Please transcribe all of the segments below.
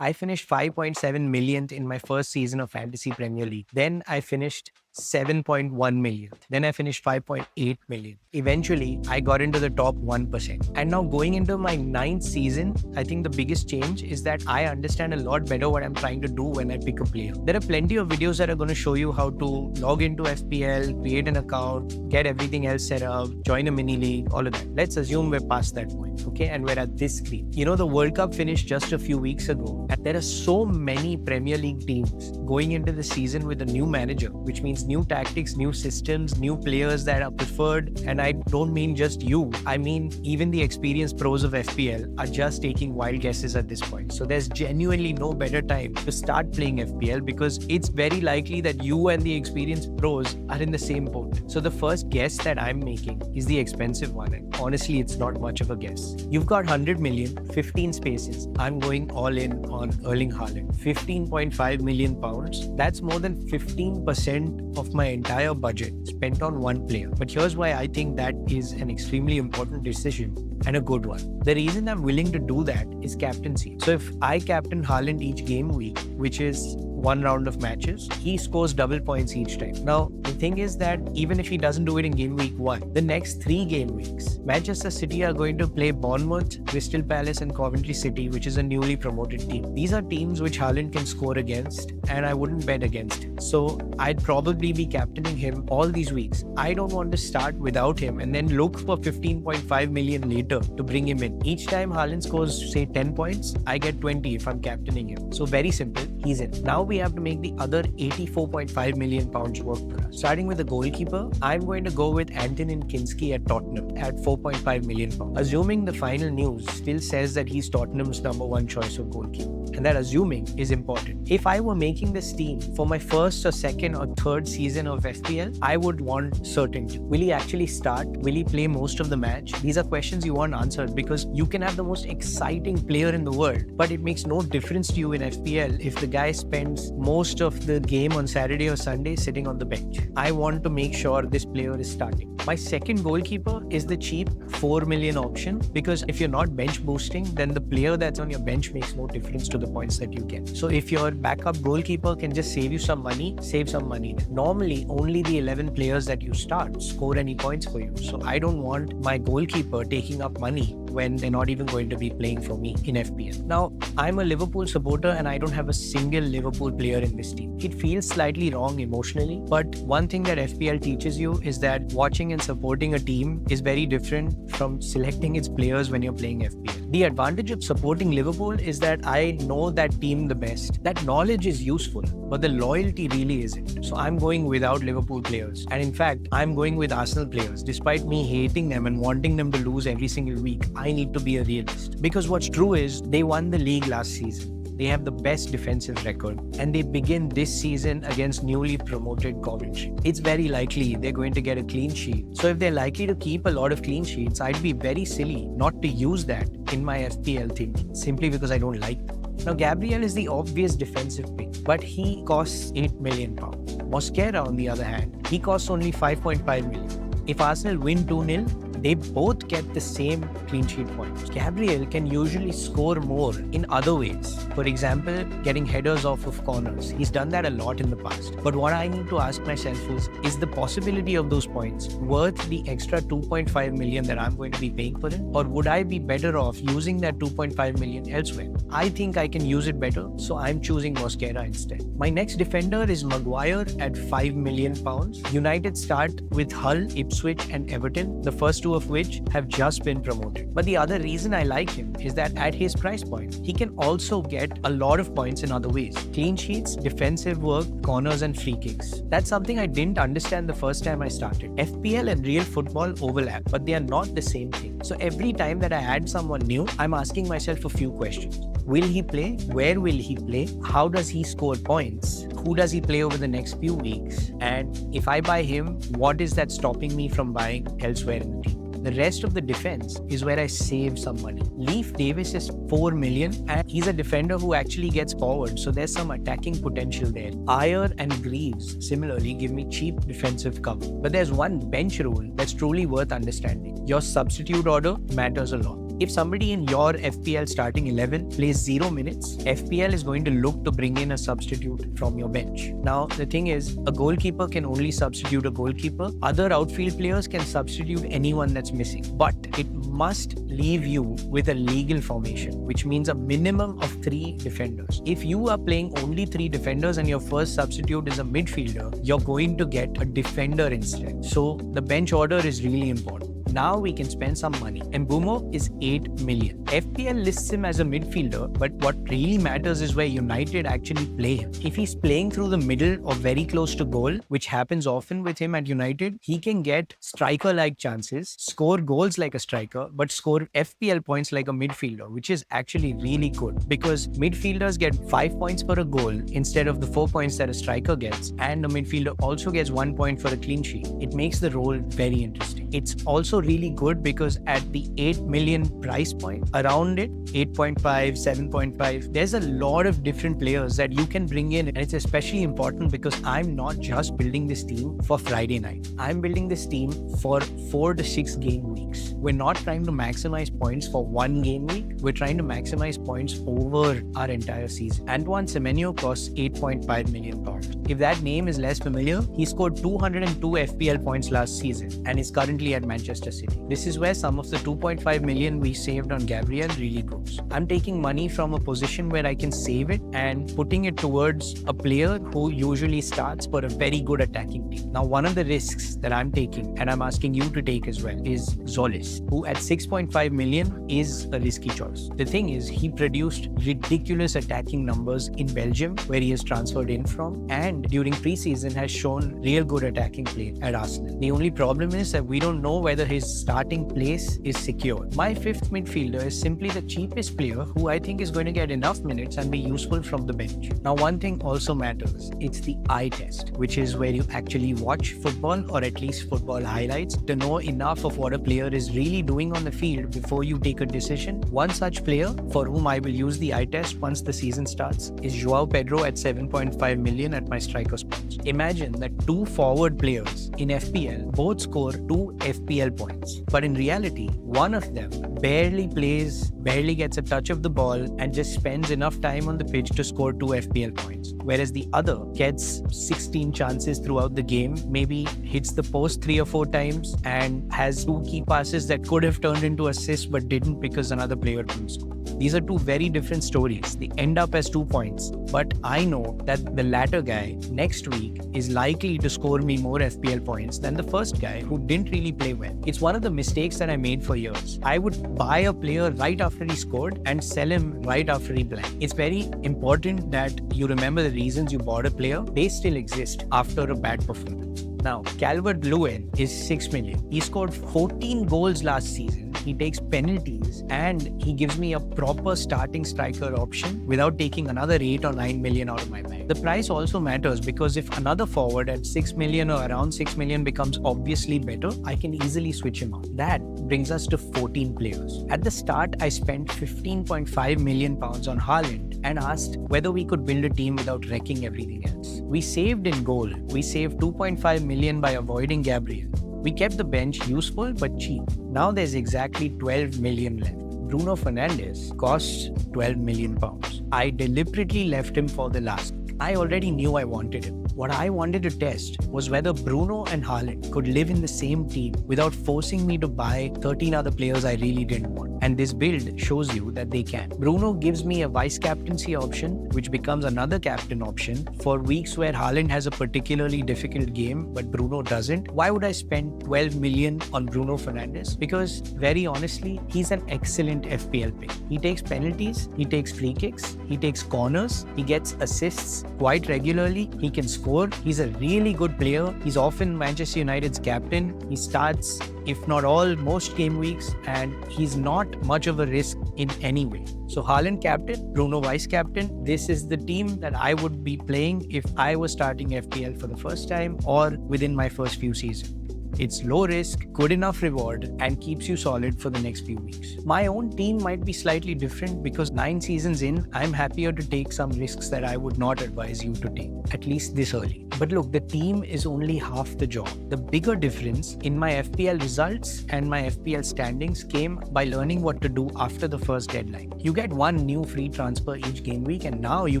I finished 5.7 millionth in my first season of Fantasy Premier League. Then I finished 7.1 million. Then I finished 5.8 million. Eventually, I got into the top 1%. And now going into my ninth season, I think the biggest change is that I understand a lot better what I'm trying to do when I pick a player. There are plenty of videos that are going to show you how to log into FPL, create an account, get everything else set up, join a mini league, all of that. Let's assume we're past that point, okay? And we're at this screen. You know, the World Cup finished just a few weeks ago, and there are so many Premier League teams going into the season with a new manager, which means new tactics, new systems, new players that are preferred. And I don't mean just you. I mean, even the experienced pros of FPL are just taking wild guesses at this point. So there's genuinely no better time to start playing FPL because it's very likely that you and the experienced pros are in the same boat. So the first guess that I'm making is the expensive one. And honestly, it's not much of a guess. You've got 100 million, 15 spaces. I'm going all in on Erling Haaland. 15.5 million pounds. That's more than 15% of my entire budget spent on one player. But here's why I think that is an extremely important decision and a good one. The reason I'm willing to do that is captaincy. So if I captain Haaland each game week, which is one round of matches, he scores double points each time. Now, the thing is that even if he doesn't do it in game week 1, the next 3 game weeks, Manchester City are going to play Bournemouth, Crystal Palace and Coventry City, which is a newly promoted team. These are teams which Haaland can score against, and I wouldn't bet against him. So I'd probably be captaining him all these weeks. I don't want to start without him and then look for 15.5 million later to bring him in. Each time Haaland scores, say 10 points, I get 20 if I'm captaining him. So very simple, he's in. Now we have to make the other 84.5 million pounds work for us. Starting with the goalkeeper, I'm going to go with Antonin Kinski at Tottenham at 4.5 million pounds. Assuming the final news still says that he's Tottenham's number 1 choice of goalkeeper. And that assuming is important. If I were making this team for my first or second or third season of FPL, I would want certainty. Will he actually start? Will he play most of the match? These are questions you want answered because you can have the most exciting player in the world, but it makes no difference to you in FPL if the guy spends most of the game on Saturday or Sunday sitting on the bench. I want to make sure this player is starting. My second goalkeeper is the cheap 4 million option because if you're not bench boosting, then the player that's on your bench makes no difference to the points that you get. So if your backup goalkeeper can just save you some money, save some money. Normally, only the 11 players that you start score any points for you. So I don't want my goalkeeper taking up money when they're not even going to be playing for me in FPL. Now, I'm a Liverpool supporter and I don't have a single Liverpool player in this team. It feels slightly wrong emotionally, but one thing that FPL teaches you is that watching and supporting a team is very different from selecting its players when you're playing FPL. The advantage of supporting Liverpool is that I know that team the best. That knowledge is useful, but the loyalty really isn't. So I'm going without Liverpool players. And in fact, I'm going with Arsenal players. Despite me hating them and wanting them to lose every single week, I need to be a realist. Because what's true is they won the league last season. They have the best defensive record and they begin this season against newly promoted Coventry. It's very likely they're going to get a clean sheet. So if they're likely to keep a lot of clean sheets, I'd be very silly not to use that in my FPL thinking simply because I don't like them. Now, Gabriel is the obvious defensive pick, but he costs 8 million pounds. Mosquera, on the other hand, he costs only 5.5 million. If Arsenal win 2-0, they both get the same clean sheet points. Gabriel can usually score more in other ways. For example, getting headers off of corners. He's done that a lot in the past. But what I need to ask myself is the possibility of those points worth the extra 2.5 million that I'm going to be paying for it? Or would I be better off using that 2.5 million elsewhere? I think I can use it better, so I'm choosing Mosquera instead. My next defender is Maguire at 5 million pounds. United start with Hull, Ipswich and Everton, the first two of which have just been promoted. But the other reason I like him is that at his price point, he can also get a lot of points in other ways. Clean sheets, defensive work, corners and free kicks. That's something I didn't understand the first time I started. FPL and real football overlap, but they are not the same thing. So every time that I add someone new, I'm asking myself a few questions. Will he play? Where will he play? How does he score points? Who does he play over the next few weeks? And if I buy him, what is that stopping me from buying elsewhere in the team? The rest of the defense is where I save some money. Leif Davis is 4 million and he's a defender who actually gets forward, so there's some attacking potential there. Ayer and Greaves similarly give me cheap defensive cover. But there's one bench rule that's truly worth understanding. Your substitute order matters a lot. If somebody in your FPL starting 11 plays 0 minutes, FPL is going to look to bring in a substitute from your bench. Now, the thing is, a goalkeeper can only substitute a goalkeeper. Other outfield players can substitute anyone that's missing. But it must leave you with a legal formation, which means a minimum of 3 defenders. If you are playing only 3 defenders and your first substitute is a midfielder, you're going to get a defender instead. So the bench order is really important. Now we can spend some money. Mbeumo is 8 million. FPL lists him as a midfielder, but what really matters is where United actually play him. If he's playing through the middle or very close to goal, which happens often with him at United, he can get striker-like chances, score goals like a striker, but score FPL points like a midfielder, which is actually really good because midfielders get 5 points for a goal instead of the 4 points that a striker gets, and a midfielder also gets 1 point for a clean sheet. It makes the role very interesting. It's also really good because at the 8 million price point, around it, 8.5, 7.5, there's a lot of different players that you can bring in, and it's especially important because I'm not just building this team for Friday night. I'm building this team for 4 to 6 game weeks. We're not trying to maximize points for 1 game week. We're trying to maximize points over our entire season. Antoine Semenyo costs 8.5 million pounds. If that name is less familiar, he scored 202 FPL points last season and is currently at Manchester City. This is where some of the 2.5 million we saved on Gabriel really goes. I'm taking money from a position where I can save it and putting it towards a player who usually starts for a very good attacking team. Now, one of the risks that I'm taking, and I'm asking you to take as well, is Tzolis, who at 6.5 million is a risky choice. The thing is, he produced ridiculous attacking numbers in Belgium, where he is transferred in from, and during preseason has shown real good attacking play at Arsenal. The only problem is that we don't know whether his starting place is secure. My 5th midfielder is simply the cheapest player who I think is going to get enough minutes and be useful from the bench. Now, one thing also matters. It's the eye test, which is where you actually watch football or at least football highlights to know enough of what a player is really doing on the field before you take a decision. One such player for whom I will use the eye test once the season starts is João Pedro at 7.5 million at my striker spots. Imagine that 2 forward players in FPL both score 2 FPL points. But in reality, one of them barely plays, barely gets a touch of the ball, and just spends enough time on the pitch to score 2 FPL points. Whereas the other gets 16 chances throughout the game, maybe hits the post 3 or 4 times, and has 2 key passes that could have turned into assists but didn't because another player couldn't score. These are 2 very different stories. They end up as 2 points, but I know that the latter guy next week is likely to score me more FPL points than the first guy who didn't really play well. It's one of the mistakes that I made for years. I would buy a player right after he scored and sell him right after he blanked. It's very important that you remember the reasons you bought a player. They still exist after a bad performance. Now, Calvert-Lewin is 6 million. He scored 14 goals last season. He takes penalties and he gives me a proper starting striker option without taking another 8 or 9 million out of my bag. The price also matters because if another forward at 6 million or around 6 million becomes obviously better, I can easily switch him out. That brings us to 14 players. At the start, I spent 15.5 million pounds on Haaland and asked whether we could build a team without wrecking everything else. We saved in goal. We saved 2.5 million by avoiding Gabriel. We kept the bench useful but cheap. Now there's exactly 12 million left. Bruno Fernandes costs 12 million pounds. I deliberately left him for the last. I already knew I wanted him. What I wanted to test was whether Bruno and Haaland could live in the same team without forcing me to buy 13 other players I really didn't want. And this build shows you that they can. Bruno gives me a vice captaincy option, which becomes another captain option for weeks where Haaland has a particularly difficult game, but Bruno doesn't. Why would I spend 12 million on Bruno Fernandes? Because very honestly, he's an excellent FPL pick. He takes penalties, he takes free kicks, he takes corners, he gets assists quite regularly, he can score. He's a really good player. He's often Manchester United's captain. He starts, if not all, most game weeks, and he's not much of a risk in any way. So Haaland captain, Bruno vice captain. This is the team that I would be playing if I was starting FPL for the first time or within my first few seasons. It's low risk, good enough reward, and keeps you solid for the next few weeks. My own team might be slightly different because 9 seasons in, I'm happier to take some risks that I would not advise you to take, at least this early. But look, the team is only half the job. The bigger difference in my FPL results and my FPL standings came by learning what to do after the first deadline. You get one new free transfer each game week, and now you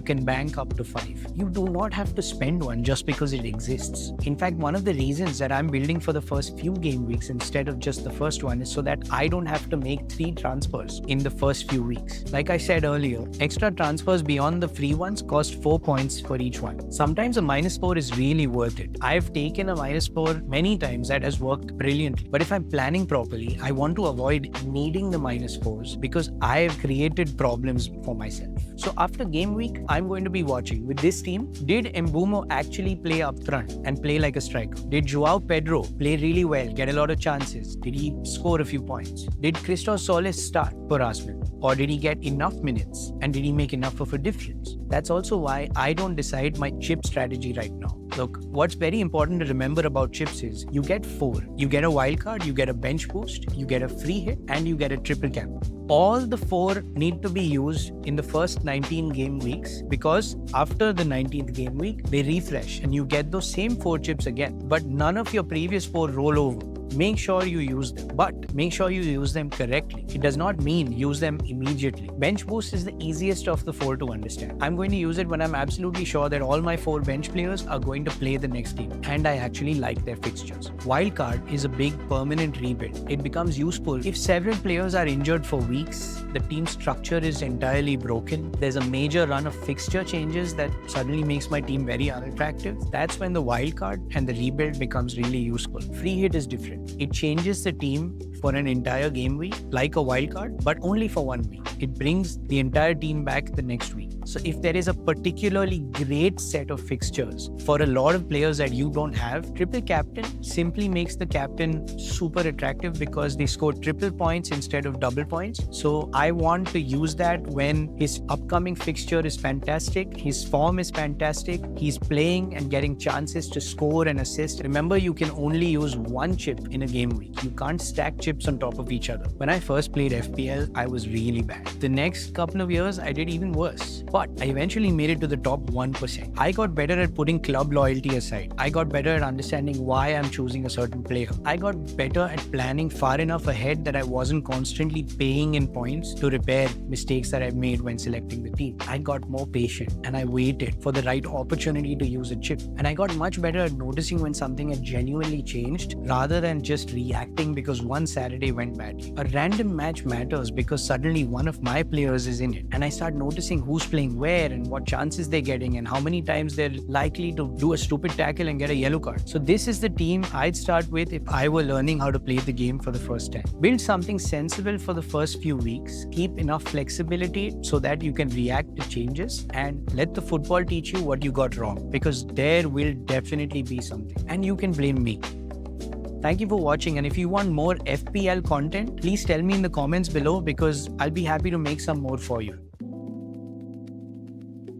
can bank up to 5. You do not have to spend one just because it exists. In fact, one of the reasons that I'm building for the first few game weeks instead of just the first one is so that I don't have to make 3 transfers in the first few weeks. Like I said earlier, extra transfers beyond the free ones cost 4 points for each one. Sometimes a -4 is really worth it. I've taken a -4 many times that has worked brilliantly. But if I'm planning properly, I want to avoid needing the -4s because I've created problems for myself. So after game week, I'm going to be watching with this team. Did Mbeumo actually play up front and play like a striker? Did Joao Pedro play really well, get a lot of chances? Did he score a few points? Did Tzolis start for Arsenal? Or did he get enough minutes? And did he make enough of a difference? That's also why I don't decide my chip strategy right now. Look, what's very important to remember about chips is you get 4. You get a wildcard, you get a bench boost, you get a free hit, and you get a triple cap. All the 4 need to be used in the first 19 game weeks because after the 19th game week, they refresh and you get those same 4 chips again. But none of your previous 4 roll over. Make sure you use them, but make sure you use them correctly. It does not mean use them immediately. Bench boost is the easiest of the 4 to understand. I'm going to use it when I'm absolutely sure that all my 4 bench players are going to play the next game and I actually like their fixtures. Wildcard is a big permanent rebuild. It becomes useful if several players are injured for weeks, the team structure is entirely broken, there's a major run of fixture changes that suddenly makes my team very unattractive. That's when the wildcard and the rebuild becomes really useful. Free hit is different. It changes the team for an entire game week, like a wildcard, but only for 1 week. It brings the entire team back the next week. So if there is a particularly great set of fixtures for a lot of players that you don't have, triple captain simply makes the captain super attractive because they score triple points instead of double points. So I want to use that when his upcoming fixture is fantastic, his form is fantastic, he's playing and getting chances to score and assist. Remember, you can only use 1 chip in a game week. You can't stack chips on top of each other. When I first played FPL, I was really bad. The next couple of years, I did even worse. But I eventually made it to the top 1%. I got better at putting club loyalty aside. I got better at understanding why I'm choosing a certain player. I got better at planning far enough ahead that I wasn't constantly paying in points to repair mistakes that I've made when selecting the team. I got more patient and I waited for the right opportunity to use a chip. And I got much better at noticing when something had genuinely changed rather than just reacting because one Saturday went badly. A random match matters because suddenly one of my players is in it and I start noticing who's playing where and what chances they're getting and how many times they're likely to do a stupid tackle and get a yellow card. So this is the team I'd start with if I were learning how to play the game for the first time. Build something sensible for the first few weeks. Keep enough flexibility so that you can react to changes and let the football teach you what you got wrong because there will definitely be something and you can blame me. Thank you for watching, and if you want more FPL content, please tell me in the comments below because I'll be happy to make some more for you.